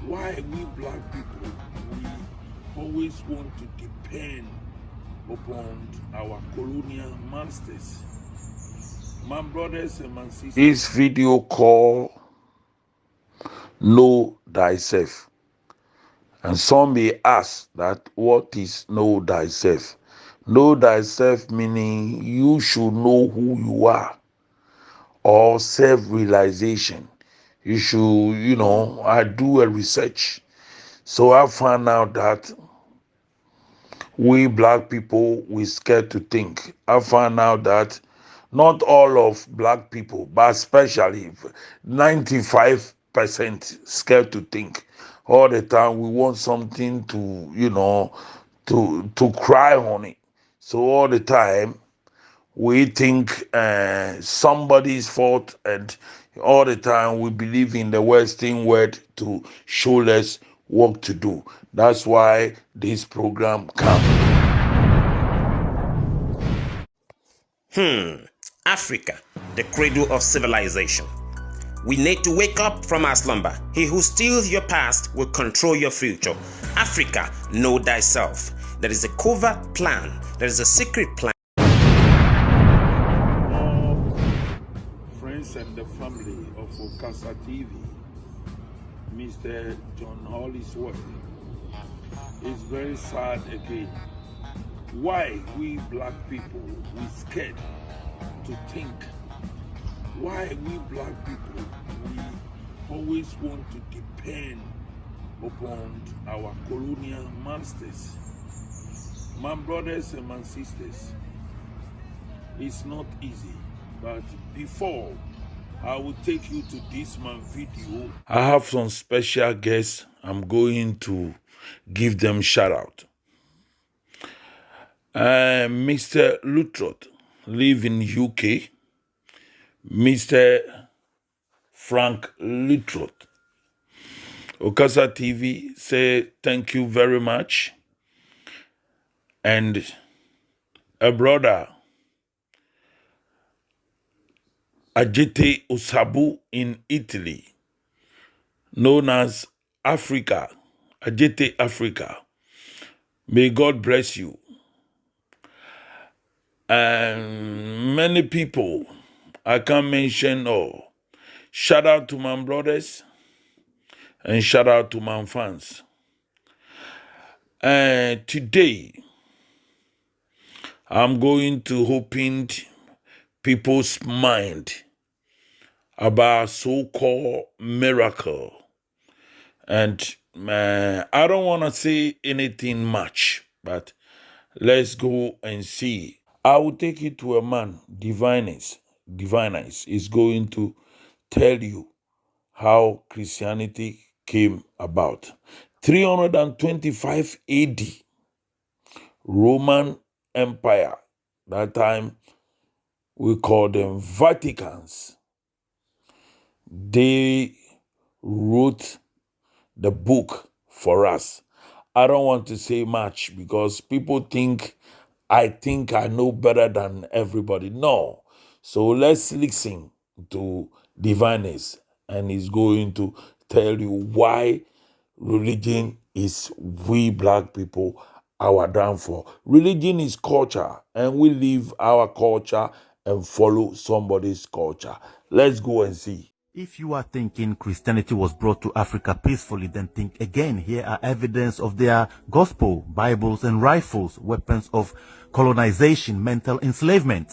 why we black people, we always want to depend upon our colonial masters. My brothers and my sisters, this video called Know Thyself. And some may ask that what is Know Thyself? Know Thyself meaning you should know who you are, or self-realization. You should, I do a research. So I found out that we black people, we scared to think. I found out that not all of black people, but especially 95% scared to think. All the time we want something to, to cry on it. So all the time we think somebody's fault, and all the time we believe in the Western word to show us what to do. That's why this program comes. Africa, the cradle of civilization. We need to wake up from our slumber. He who steals your past will control your future. Africa, know thyself. There is a covert plan. There is a secret plan. All friends and the family of Okasa TV, Mr. John Hollisworth, is very sad again. Why we black people, we scared to think. Why we black people, we always want to depend upon our colonial masters. My brothers and my sisters, it's not easy, but before I will take you to this man video, I have some special guests. I'm going to give them shout out. Mr. Lutrot live in UK. Mr. Frank Lutrot. Okasa TV say thank you very much. And a brother, Ajete Osabu in Italy, known as Africa, Ajete Africa. May God bless you. And many people, I can't mention all. Shout out to my brothers and shout out to my fans. And today, I'm going to open people's mind about so-called miracle. And I don't want to say anything much, but let's go and see. I will take you to a man, Diviners is going to tell you how Christianity came about. 325 AD, Roman Empire. That time we call them Vaticans. They wrote the book for us. I don't want to say much because people think I know better than everybody. No. So let's listen to Diviners, and he's going to tell you why religion is we black people our downfall. Religion is culture, and we live our culture and follow somebody's culture. Let's go and see. If you are thinking Christianity was brought to Africa peacefully, then think again. Here are evidence of their gospel, Bibles and rifles, weapons of colonization, mental enslavement.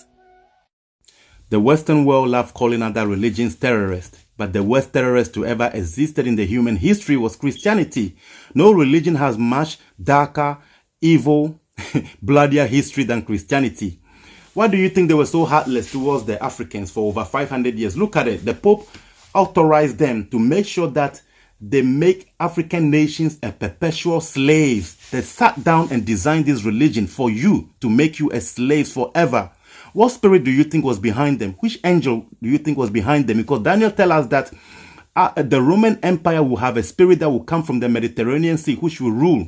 The Western world loved calling other religions terrorists, but the worst terrorist to ever existed in the human history was Christianity. No religion has much darker, evil, bloodier history than Christianity. Why do you think they were so heartless towards the Africans for over 500 years? Look at it. The Pope authorized them to make sure that they make African nations a perpetual slaves. They sat down and designed this religion for you, to make you a slave forever. What spirit do you think was behind them? Which angel do you think was behind them? Because Daniel tells us that the Roman Empire will have a spirit that will come from the Mediterranean Sea, which will rule.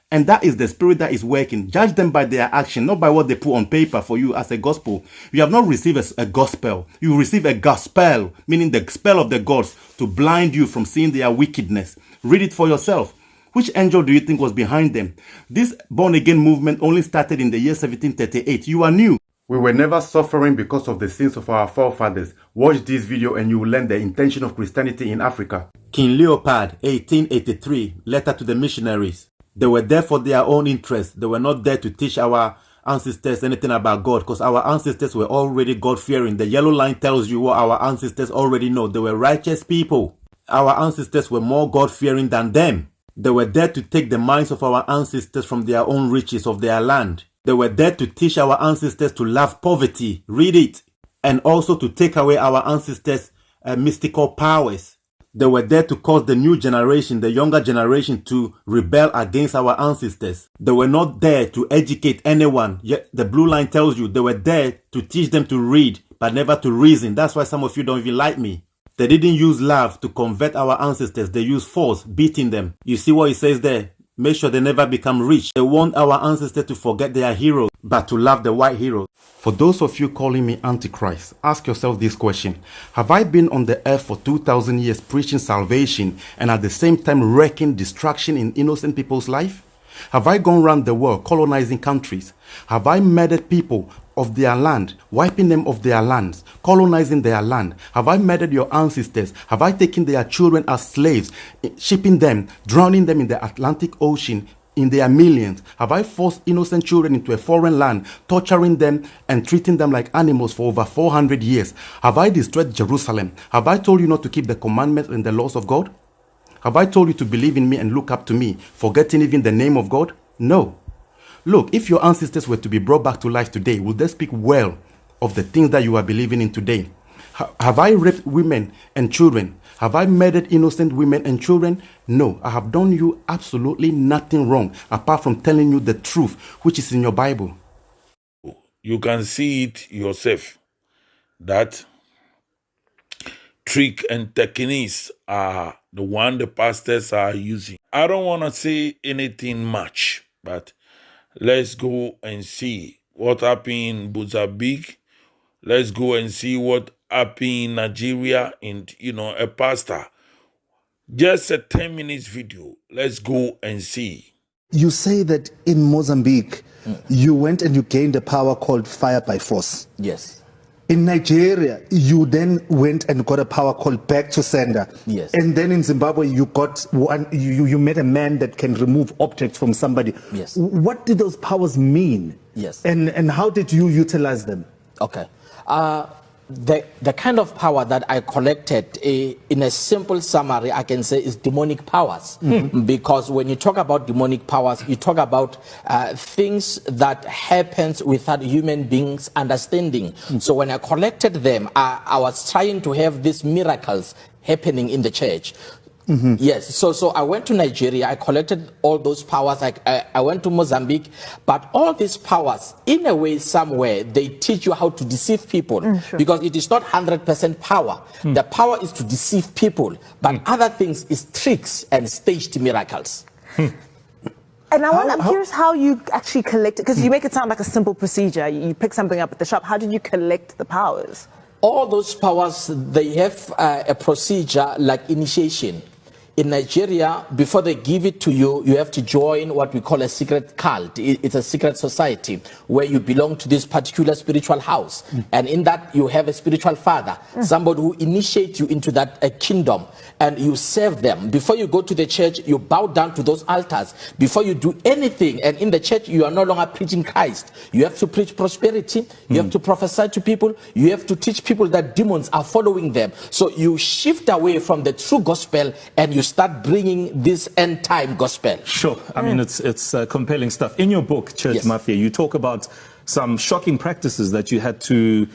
And that is the spirit that is working. Judge them by their action, not by what they put on paper for you as a gospel. You have not received a gospel. You receive a gospel, meaning the spell of the gods to blind you from seeing their wickedness. Read it for yourself. Which angel do you think was behind them? This born-again movement only started in the year 1738. You are new. We were never suffering because of the sins of our forefathers. Watch this video and you will learn the intention of Christianity in Africa. King Leopold, 1883, letter to the missionaries. They were there for their own interest. They were not there to teach our ancestors anything about God, because our ancestors were already God-fearing. The yellow line tells you what our ancestors already know. They were righteous people. Our ancestors were more God-fearing than them. They were there to take the minds of our ancestors from their own riches of their land. They were there to teach our ancestors to love poverty. Read it. And also to take away our ancestors' mystical powers. They were there to cause the new generation, the younger generation, to rebel against our ancestors. They were not there to educate anyone. Yet the blue line tells you they were there to teach them to read, but never to reason. That's why some of you don't even like me. They didn't use love to convert our ancestors. They used force, beating them. You see what it says there? Make sure they never become rich. They want our ancestors to forget their heroes, but to love the white heroes. For those of you calling me Antichrist, ask yourself this question. Have I been on the earth for 2,000 years preaching salvation and at the same time wreaking destruction in innocent people's life? Have I gone around the world colonizing countries? Have I murdered people of their land, wiping them of their lands, colonizing their land? Have I murdered your ancestors? Have I taken their children as slaves, shipping them, drowning them in the Atlantic Ocean in their millions? Have I forced innocent children into a foreign land, torturing them and treating them like animals for over 400 years? Have I destroyed Jerusalem? Have I told you not to keep the commandments and the laws of God? Have I told you to believe in me and look up to me, forgetting even the name of God? No. Look, if your ancestors were to be brought back to life today, would they speak well of the things that you are believing in today? Have I raped women and children? Have I murdered innocent women and children? No, I have done you absolutely nothing wrong apart from telling you the truth, which is in your Bible. You can see it yourself that trick and techniques are the one the pastors are using. I don't want to say anything much, but let's go and see what happened in Mozambique. Let's go and see what happened in Nigeria and, a pastor. Just a 10 minutes video. Let's go and see. You say that in Mozambique, you went and you gained a power called fire by force. Yes. In Nigeria, you then went and got a power called back to sender. Yes. And then in Zimbabwe, you got one. You met a man that can remove objects from somebody. Yes. What did those powers mean? Yes. And how did you utilize them? Okay. The kind of power that I collected, in a simple summary, I can say is demonic powers. Mm-hmm. Because when you talk about demonic powers, you talk about things that happens without human beings understanding. Mm-hmm. So when I collected them, I was trying to have these miracles happening in the church. Mm-hmm. Yes, so I went to Nigeria, I collected all those powers, I went to Mozambique, but all these powers, in a way, somewhere, they teach you how to deceive people, sure. Because it is not 100% power. The power is to deceive people, but other things is tricks and staged miracles. And I'm curious how you actually collect it, because you make it sound like a simple procedure. You pick something up at the shop. How did you collect the powers? All those powers, they have a procedure like initiation. In Nigeria, before they give it to you, you have to join what we call a secret cult. It's a secret society where you belong to this particular spiritual house. And in that, you have a spiritual father, somebody who initiates you into that kingdom, and you serve them. Before you go to the church, you bow down to those altars. Before you do anything, and in the church, you are no longer preaching Christ. You have to preach prosperity. You have to prophesy to people. You have to teach people that demons are following them. So you shift away from the true gospel, and you start bringing this end time gospel. Sure. I mean, it's compelling stuff. In your book, Church Mafia, you talk about some shocking practices that you had to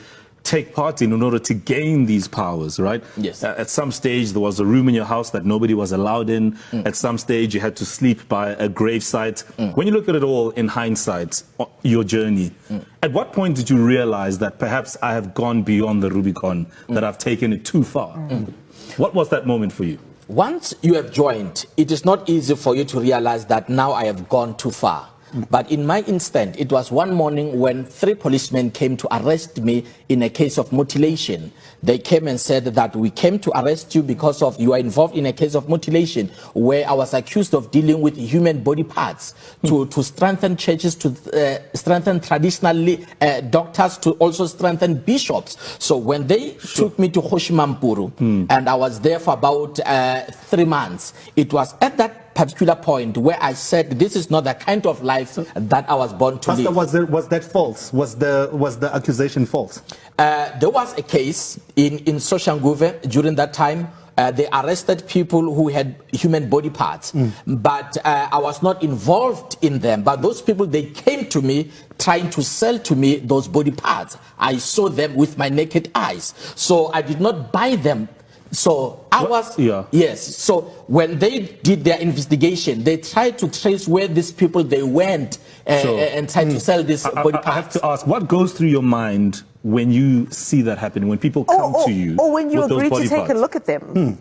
take part in order to gain these powers, right? Yes. At some stage, there was a room in your house that nobody was allowed in. At some stage, you had to sleep by a gravesite. When you look at it all in hindsight, your journey, at what point did you realize that perhaps I have gone beyond the Rubicon, that I've taken it too far? What was that moment for you? once you have joined, it is not easy for you to realize that now I have gone too far. But in my instant, it was one morning when 3 policemen came to arrest me in a case of mutilation. They came and said that we came to arrest you because of you are involved in a case of mutilation where I was accused of dealing with human body parts to strengthen churches, to strengthen traditionally doctors, to also strengthen bishops. So when they took me to Hoshimampuru and I was there for about 3 months, it was at that particular point where I said this is not the kind of life that I was born to live. Was that false? Was the accusation false? There was a case in Soshanguve during that time. They arrested people who had human body parts, but I was not involved in them. But those people, they came to me trying to sell to me those body parts. I saw them with my naked eyes. So I did not buy them. So I was, yes. So when they did their investigation, they tried to trace where these people they went and tried to sell this body parts. I have to ask, what goes through your mind when you see that happening, when people come to you? Or when you with agree those to body take parts? a look at them?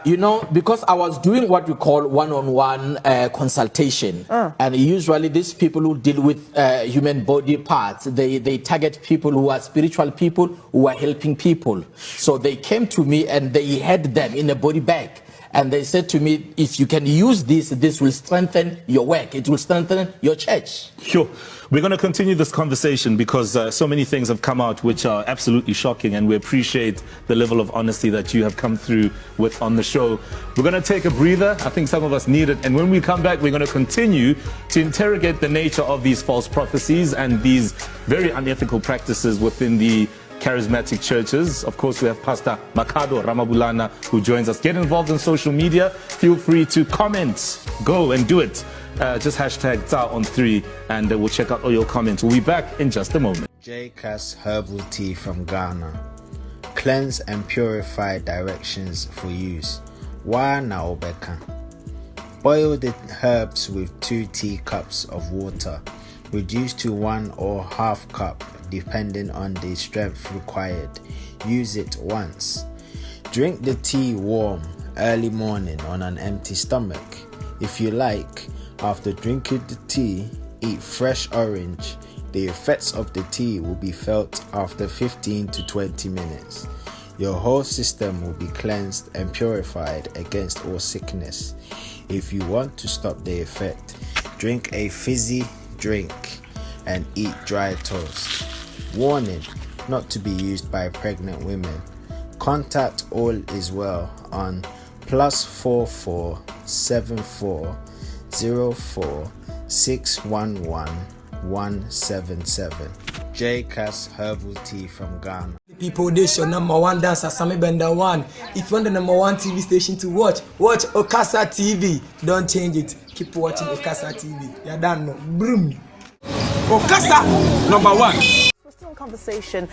You know, because I was doing what we call one-on-one consultation, and usually these people who deal with human body parts, they target people who are spiritual people who are helping people. So they came to me and they had them in a body bag. And they said to me, if you can use this will strengthen your work. It will strengthen your church. Sure. We're going to continue this conversation because so many things have come out which are absolutely shocking, and we appreciate the level of honesty that you have come through with on the show. We're going to take a breather. I think some of us need it. And when we come back, we're going to continue to interrogate the nature of these false prophecies and these very unethical practices within the charismatic churches. Of course, we have Pastor Makhado Ramabulana who joins us. Get involved in social media. Feel free to comment. Go and do it. Just hashtag #on3 and we'll check out all your comments. We'll be back in just a moment. J-Cas Herbal Tea from Ghana. Cleanse and purify directions for use. Wa naobeka. Boil the herbs with 2 teacups of water. Reduce to 1 or half cup depending on the strength required. Use it once. Drink the tea warm early morning on an empty stomach. If you like, after drinking the tea, eat fresh orange. The effects of the tea will be felt after 15 to 20 minutes. Your whole system will be cleansed and purified against all sickness. If you want to stop the effect, drink a fizzy drink and eat dry toast. Warning, not to be used by pregnant women. Contact All Is Well on +44 74 04 611 177. J-Cas Herbal Tea from Ghana. People, this your number 1 dancer, Sammy Bender 1. If you want the number 1 TV station to watch Okasa TV. Don't change it. Keep watching Okasa TV. You're done. No. Broom. Okasa number 1. We're still in conversation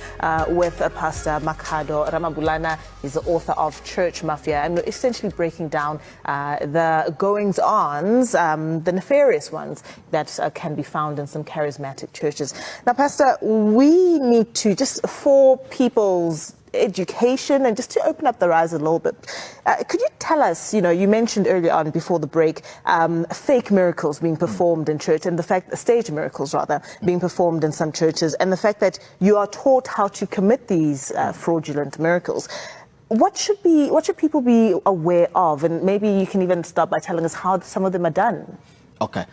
with Pastor Makhado Ramabulana. He's the author of Church Mafia, and we're essentially breaking down the goings-ons, the nefarious ones that can be found in some charismatic churches. Now, Pastor, we need to, just for people's education and just to open up their eyes a little bit, could you tell us, you mentioned earlier on before the break, fake miracles being performed in church, and the fact, stage miracles rather, being performed in some churches, and the fact that you are taught how to commit these fraudulent miracles. What should people be aware of? And maybe you can even start by telling us how some of them are done. Okay.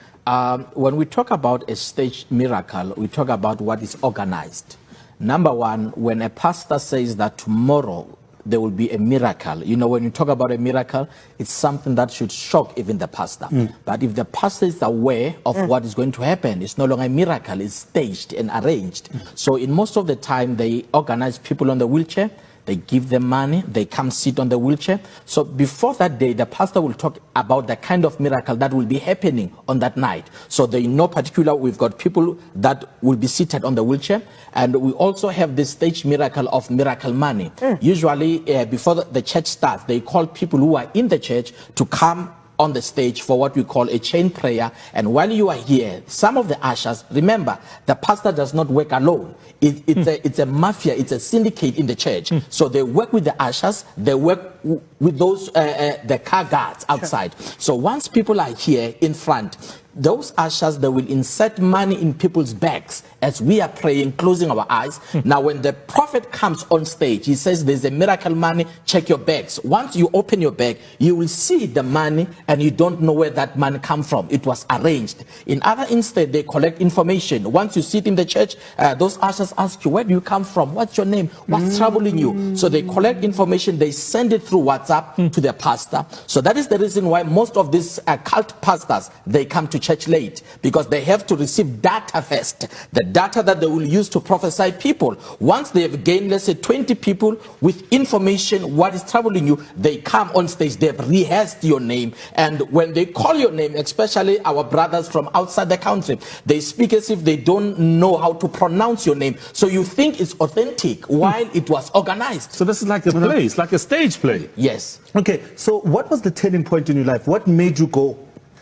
When we talk about a stage miracle, we talk about what is organized. Number 1, when a pastor says that tomorrow there will be a miracle, when you talk about a miracle, it's something that should shock even the pastor. But if the pastor is aware of what is going to happen, it's no longer a miracle, it's staged and arranged. So in most of the time, they organize people on the wheelchair, they give them money, they come sit on the wheelchair. So before that day, the pastor will talk about the kind of miracle that will be happening on that night. So they know particular, we've got people that will be seated on the wheelchair, and we also have this stage miracle of miracle money. Usually before the church starts, they call people who are in the church to come on the stage for what we call a chain prayer. And while you are here, some of the ushers, remember, the pastor does not work alone. It's a mafia, it's a syndicate in the church. So they work with the ushers, they work with those the car guards outside. So once people are here in front, those ushers, they will insert money in people's bags as we are praying, closing our eyes. Now, when the prophet comes on stage, he says, there's a miracle money, check your bags. Once you open your bag, you will see the money and you don't know where that money comes from. It was arranged. In other instead, they collect information. Once you sit in the church, those ushers ask you, where do you come from? What's your name? What's troubling you? So they collect information, they send it through WhatsApp to their pastor. So that is the reason why most of these cult pastors, they come to church late, because they have to receive data first, the data that they will use to prophesy people. Once they have gained, let's say 20 people with information, what is troubling you, they come on stage, they've rehearsed your name, and when they call your name, especially our brothers from outside the country, they speak as if they don't know how to pronounce your name, so you think it's authentic while it was organized. So this is like a play, it's like a stage play. Yes. Okay, so what was the turning point in your life? What made you go,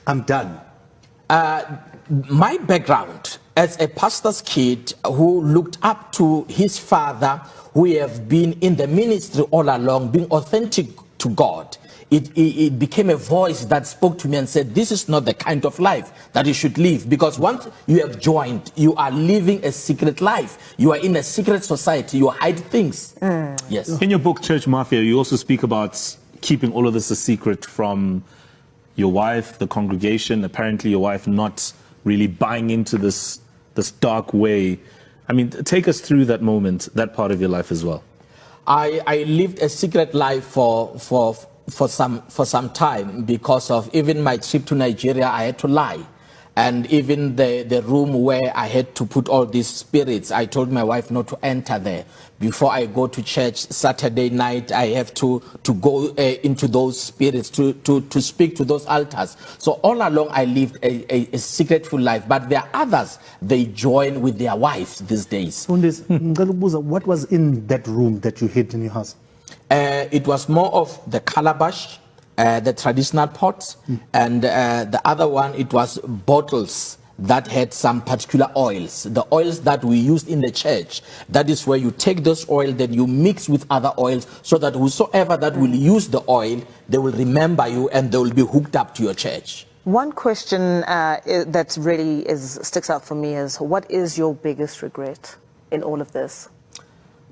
I'm done? My background as a pastor's kid who looked up to his father, who have been in the ministry all along, being authentic to God, it became a voice that spoke to me and said, this is not the kind of life that you should live, because once you have joined, you are living a secret life. You are in a secret society. You hide things. Yes. In your book, Church Mafia, you also speak about keeping all of this a secret from your wife, the congregation. Apparently your wife not really buying into this dark way. I mean, take us through that moment, that part of your life as well. I lived a secret life for some time, because of even my trip to Nigeria. I had to lie. And even the room where I had to put all these spirits, I told my wife not to enter there. Before I go to church Saturday night, I have to go into those spirits, to speak to those altars. So all along I lived a secretful life. But there are others, they join with their wives these days. What was in that room that you hid in your house? It was more of the calabash, the traditional pots, and the other one, it was bottles that had some particular oils, the oils that we used in the church. That is where you take this oil, then you mix with other oils, so that whosoever that will use the oil, they will remember you and they will be hooked up to your church. One question that really sticks out for me is, what is your biggest regret in all of this?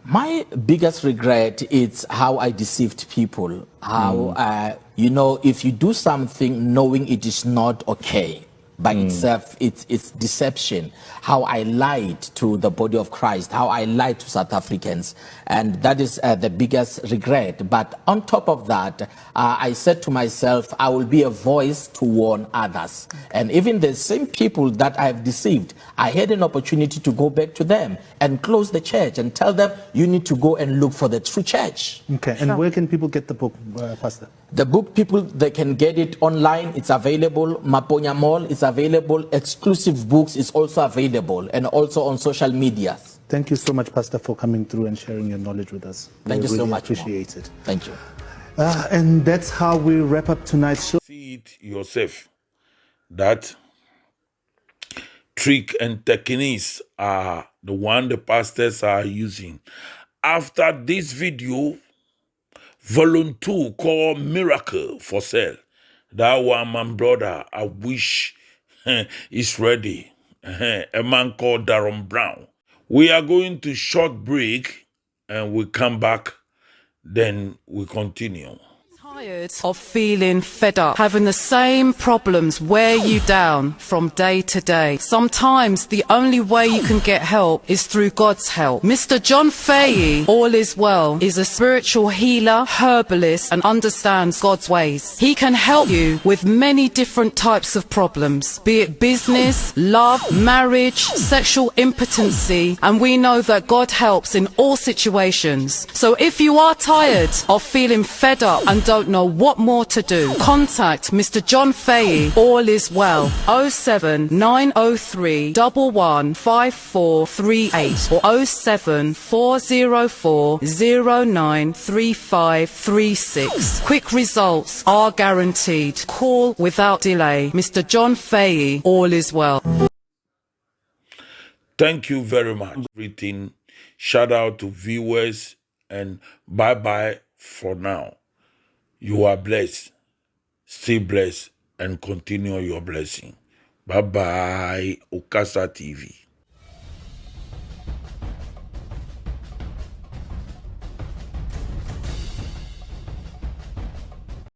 My biggest regret is how I deceived people. How, you know, if you do something knowing it is not okay by itself, it's deception. How I lied to the body of Christ, how I lied to South Africans. And that is the biggest regret. But on top of that, I said to myself, I will be a voice to warn others. And even the same people that I've deceived, I had an opportunity to go back to them and close the church and tell them, you need to go and look for the true church. Okay, and where can people get the book, Pastor? The book, people, they can get it online. It's available. Maponya Mall is available. Exclusive books is also available, and also on social media. Thank you so much, Pastor, for coming through and sharing your knowledge with us. Thank you so much. Appreciate it. Thank you. And that's how we wrap up tonight's show. See it yourself. That trick and techniques are the one the pastors are using. After this video, Volume 2 called Miracle for Sale. That one, my brother, I wish is ready. A man called Darren Brown. We are going to short break and we come back. Then we continue. Tired of feeling fed up, having the same problems wear you down from day to day. Sometimes the only way you can get help is through God's help. Mr. John Fahey, All Is Well, is a spiritual healer, herbalist, and understands God's ways. He can help you with many different types of problems, be it business, love, marriage, sexual impotency, and we know that God helps in all situations. So if you are tired of feeling fed up and don't know what more to do, contact Mr. John Fahey. All is well. 07903 115438 or 07404 093536. Quick results are guaranteed. Call without delay. Mr. John Fahey. All is well. Thank you very much. Everything. Shout out to viewers and bye-bye for now. You are blessed. Stay blessed and continue your blessing. Bye-bye. Okasa TV.